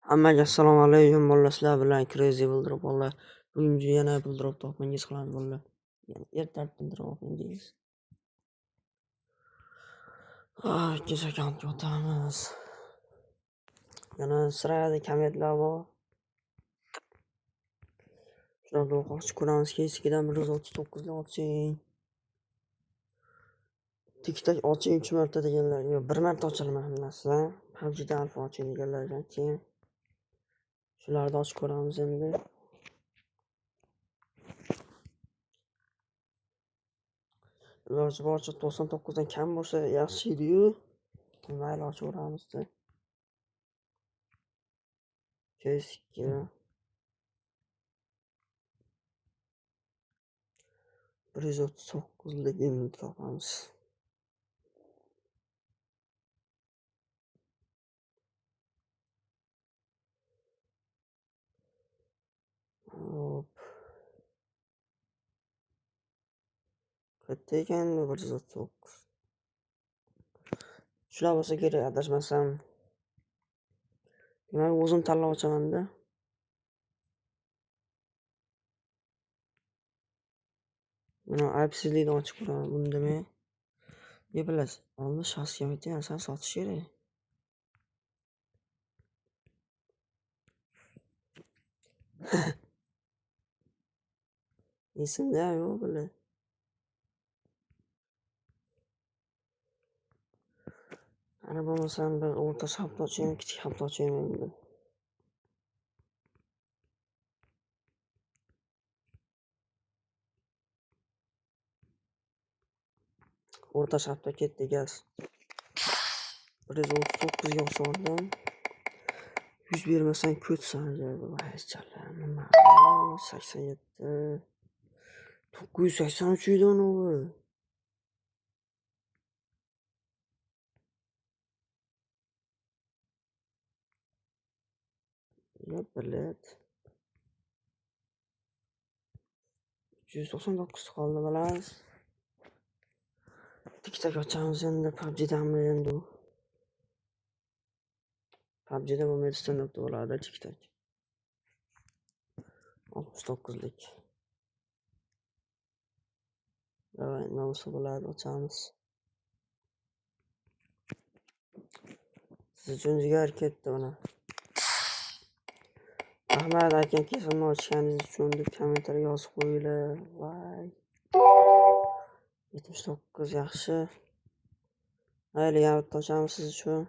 Hammaga assalomu alaykum bolalar, sizlar bilan Crazy Builder bolalar. Bugun yana Builder topmangiz qilamiz bolalar. Ertalab Builder o'qingiz. Kecha akkauntga o'tamiz. Yana sirada kommentlar bor. Shularni o'qib ko'ramiz. Keskidan 139 ni oching. Tiktak oching 3 marta deganlar, yo'q 1 marta ochilmaydi hammasi. PUBG'da alfa oching deganlardan keyin shularni ochib ko'ramiz endi. Iloji boricha 99 dan kam bo'lsa yaxshi edi-yu. Mayli ochaveramiz-da. Keski 139 lik imid topamiz. Hop. Katta ekan 139. Shular bo'lsa kerak, adashmasam. Demak, o'zim tanlab ochaman-da. Mana aybsizlikni ochib ko'raman. Undamay. Ne bilasiz? Oldin shaxsga ayting, asal sotish kerak. Esimda yo'q bular. Ana bo'lmasam bir o'rta safda ochaymi, kichik safda ochaymi endi. O'rta safda ketdi gaz. 139 ga o'xshardim. 100 bermasang ko'tsan dedi. Vaychallar, nima? 87. 983 edi uni. Yep, bilet. 199 qoldi bilasiz. Tiktak ochamiz endi, PUBG'danmi endi u. PUBG'da bo'lmaydi, stand-upda bo'ladi tiktak. 69 lik. Davay, nima bo'lsa bo'ladi, ochamiz. Siz uchun jigar ketdi buni. Rahmat aka, kesimni ochganingiz uchun deb kommentariyga yozib qo'yinglar. Vay. 79 yaxshi. Mayli, yana bitta ochamiz siz uchun.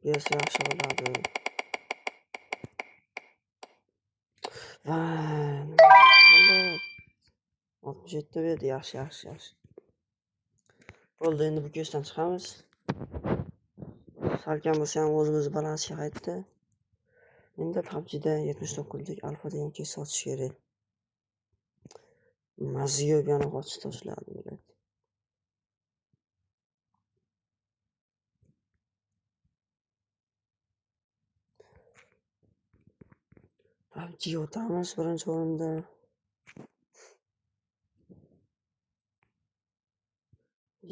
Yes, yaxshi bo'ladi. Vay. 67 berdi, yaxshi. Bo'ldi, endi bu kesdan chiqamiz. Salkam bo'lsa ham o'zimiz balansga qaytdi. Endi PUBG'da 79 lik alfa degan kes sotish kerak. Maziyov yana qochib tashladi millat. PUBG'ga o'tamiz birinchi o'rinda.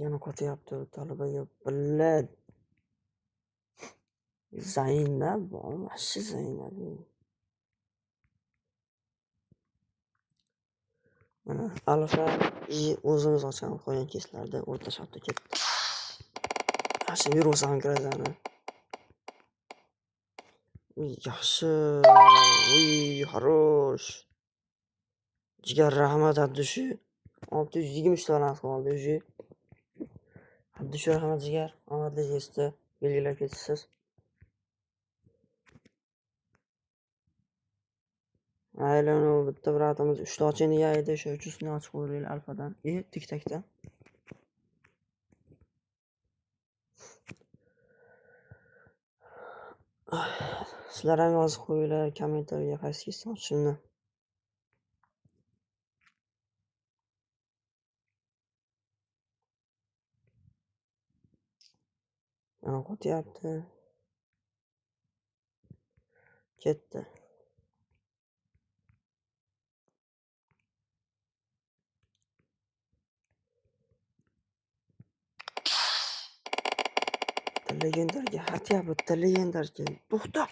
Yana qo'tyapti talabaga billat. Zaynab, vahshiy Zaynab. Mana alfa o'zimiz ochamiz qo'ygan keslarda o'rta safda ketdi. Yaxshi yurasan kirazani. Yaxshi. Xarosh. Jigar rahmat Abdushi. 620 to'lans qoldi o'zi. Abdushi rahmat jigar. Omadligingizda belgilab ketasiz. Aylanu bitta bratimiz 3 ta ochini yaydi, o'sha 3-sini ochib qo'yinglar alfadan. Tiktakdan. Sizlar ham yozib qo'yinglar kommentariyaga qaysi kesni ochishimni. Mana qo'tyapti. Ketdi. legendarga hatya bitta legendarga to'xta.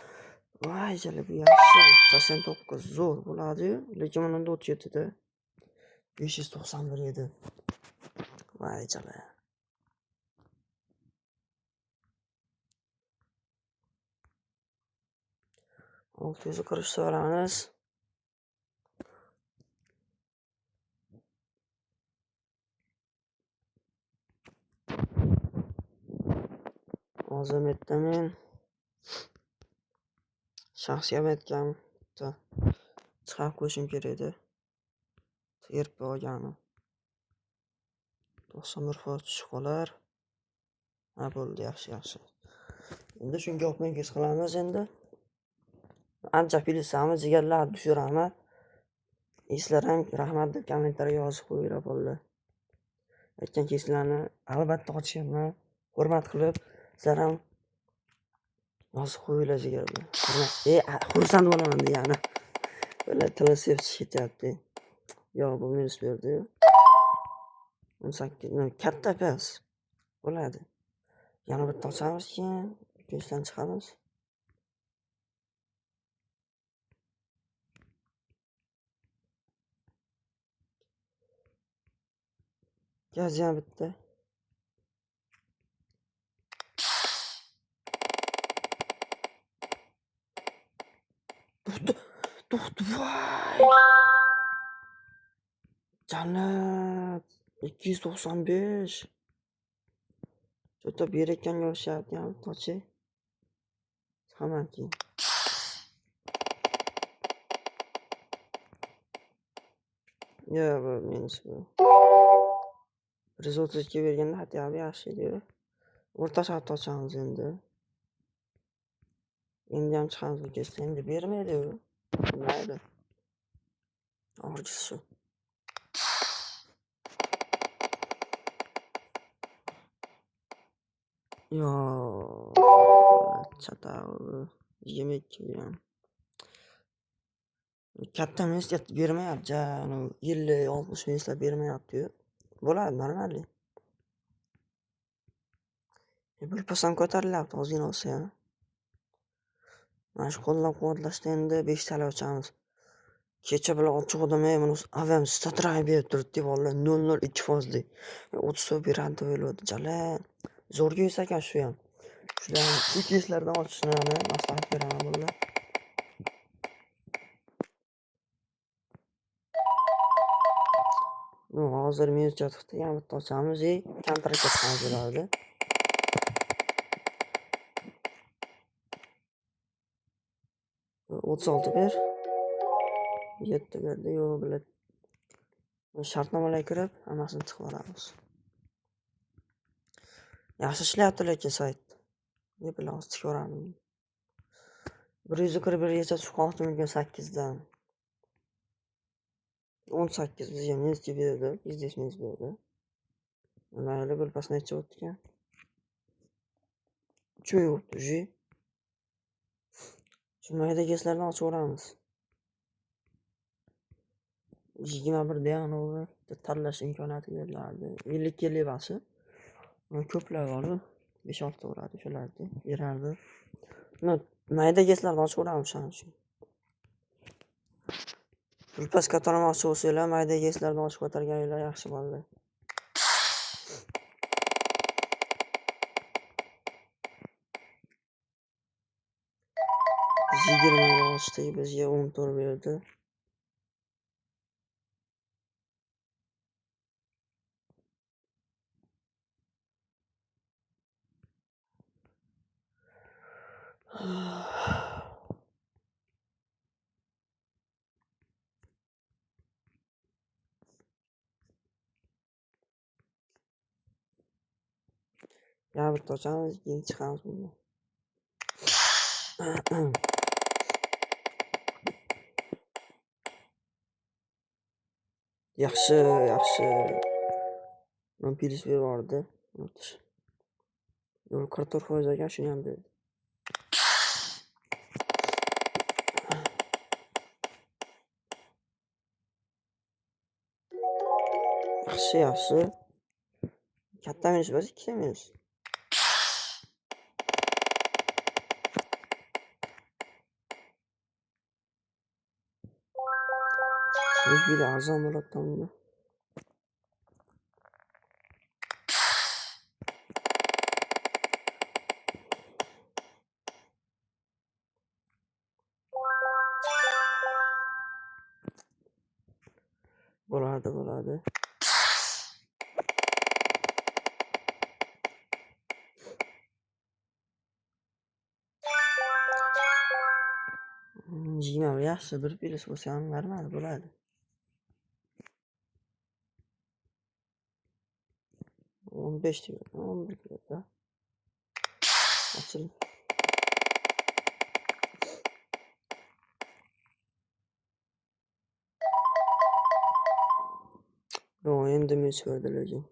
Voy jala bu yaxshi 89 zo'r bo'ladi-yu, lekin bunda 37 da 591 edi. Voy jala. 600 kirishsa olamiz. Hozir men shaxsiy aytgan bitta chiqarib qo'yishim kerak edi. Terib olgani. 91% tushib qolar. Ha bo'ldi, yaxshi. Endi shunga o'pmangiz qilamiz endi. Ancha pilisamiz, jigarlar tushiraman. Sizlar ham rahmat deb kommentariya yozib qo'yinglar bo'ldi. Aytgan keslarni albatta ochishimni hurmat qilib, sizlar ham yozib qo'yinglar jigarlar. Xursand bo'laman degani. Böyle tili sevib ketyapti. Yo, bu minus berdi. 18 katta pes. Bo'ladi. Yana bitta ochamiz keyin 5 dan chiqamiz. Gaz yana bitta. To'xta. Voy. Jannat 295. Cho'ta berekanga o'xshyapti ham tochi. Hamon keyin. Yo, bu minus bu. 132 berganda hatto yaxshi edi. O'rtacha hatto ochamiz endi. Endi ham chiqamiz bu kesda. Endi bermaydi u. Mayli. Orjisi shu. Yo, chata 22 ham. Katta minus bermayapti. 50-60 minuslar bermayapti-yu. Bo'ladi, normalli. Bulpasam ko'tarilyapti, ozgina olsa ham. Mana shu qo'llab-quvvatlashda endi 5 tala ochamiz. Kecha bilan ochiq odamay buni avvam statrayib berib turibdi, vallahi 0.02 fozli. 30 so'm beradi deb o'yladi. Jala zo'rga yesa ekan shu ham. Shularni ikkichlardan ochishni maslahat beraman bular. Hozir minus chiqdi, yana bitta ochamiz. Kontraktga chiqamiz bularni. O'ttiz olti ber. 7 berdi. Yo'q, biladi. Shartnomalarga kirib, hammasini chiqib olamiz. Yaxshi ishlayapti lekin sayt. Deb bilan ko'raman. 141 gacha tushib qolmoqchiman 8 dan. 18 bizga minus berdi, biznes minus berdi. Mayli, bulpasini necha o'tdi ekan? 3 oy o'tdi. Shu mayda keslardan ochaveramiz. 21 deyanovi tanlash imkoniyati beriladi. 50 kelibasi. Ko'plar bor. 5-6 ta uradi shularni berardi. Mayda keslardan ochaveramiz shuning. Bulpas ko'tarmoqchi bo'lsanglar, mayda keslardan ochib ko'targaninglar yaxshi bo'ldi. Biz 20 ga ochdik, bizga 14 berdi. Ya bir to'chamiz, keyin chiqamiz bundan. Yaxshi. Men pilis berib yubordi. 44% ekan, shuni ham berdi. Yaxshi. Katta minus emas, ikkita minus. O'zbeklar arzon bo'ladi. Bo'ladi. Yigirma yaxshi bir pilis bo'lsa ham normal bo'ladi. 15 diyor. 11 diyor da. Açıl. Yo, endi men söyleyeceğim.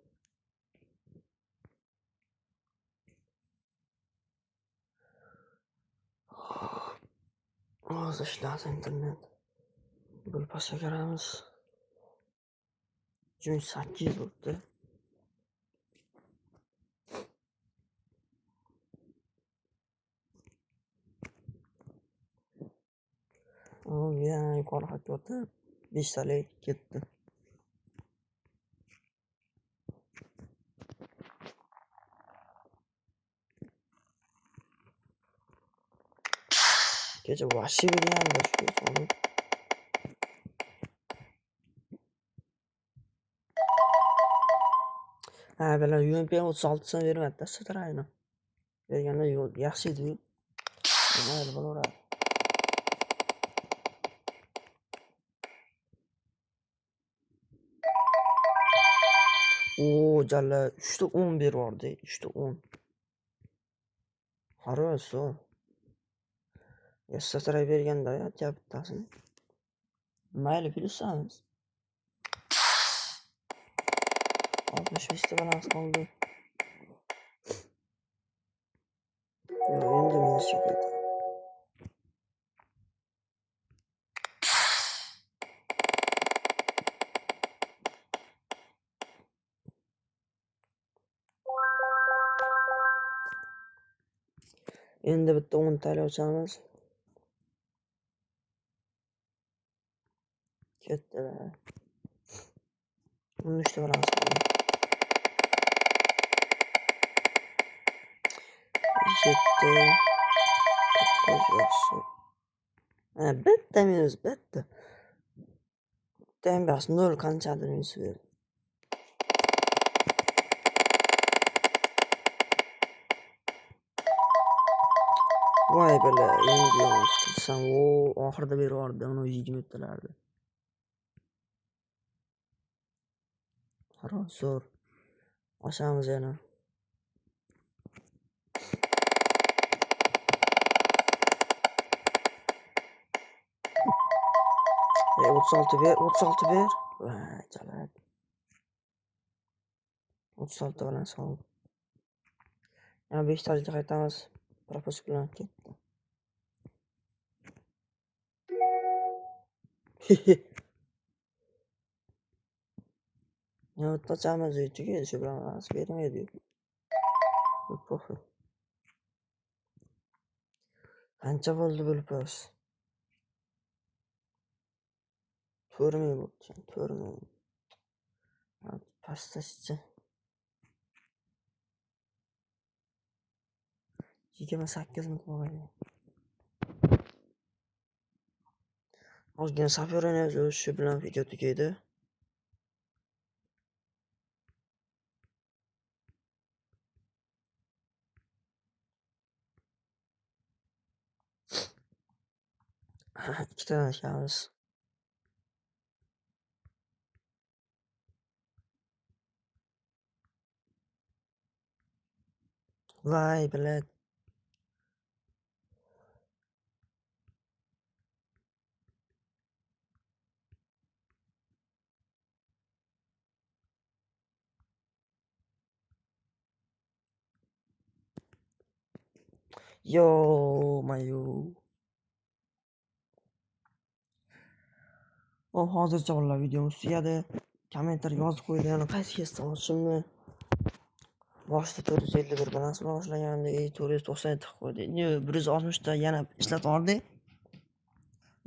Az işlerse internet. Bir pasa giremiz. Gün 8 oldu. O yani yukarı hak oldu. 5 tane gitti. Gece vahşi bir yanda çıkıyor sonra. Ha böyle UMP 36'sını vermedi de sıdır aynı. Vergenler yol yaxşıydı. Ama öyle bana oraya. Oo Calla 3'te 11 vardı. 3'te 10. Harası o. Satray vergende ya bittasini. Mayli bilirsiniz. 65'te balans qoldi. Yo, endi men chekadi. Endi bitta 10 TL ochamiz. Ketdi. 13'te balans qoldi. 7. 9 yaxshi. Bitta minus bitta. Tembas 0 qanchadir minus berdi. Voy bala, endi yon tutilsam, oxirida berib yubordi, uni 20 talardi. Xo'roq, zo'r. Ochamiz yana. 36 ber. Voy, chalat. 36 bilan sol. Yana 5 talikka qaytamiz. Propos bilan ketdi. Ya bitta ochamiz tugaydi, shu bilan balans bermaydi. Po'fi. Qancha bo'ldi bilpas? 4 ming bo'ldi. 4 ming. Pastasicha. 28 ming bo'ladi. Ozgina sapyor o'ynaymiz, shu bilan video tugaydi. Ikkita ishamiz. Voy, bilat. Yo, mayo. Hozircha bolalar videomiz tugadi. Kommentar yozib qo'yinglar, qaysi kesda ochishimni. Boshida 451 balans bilan boshlaganda 497 qo'ydi. 160 ta yana ishlatib oldi.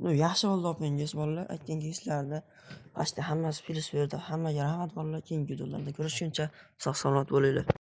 Ну, yaxshi bo'ldi opingiz bolalar. Aytgan sizlarda почти hammasi plyus berdi. Hammaga rahmat bolalar. Keyingi videolarda ko'rishguncha sog' salomat bo'linglar.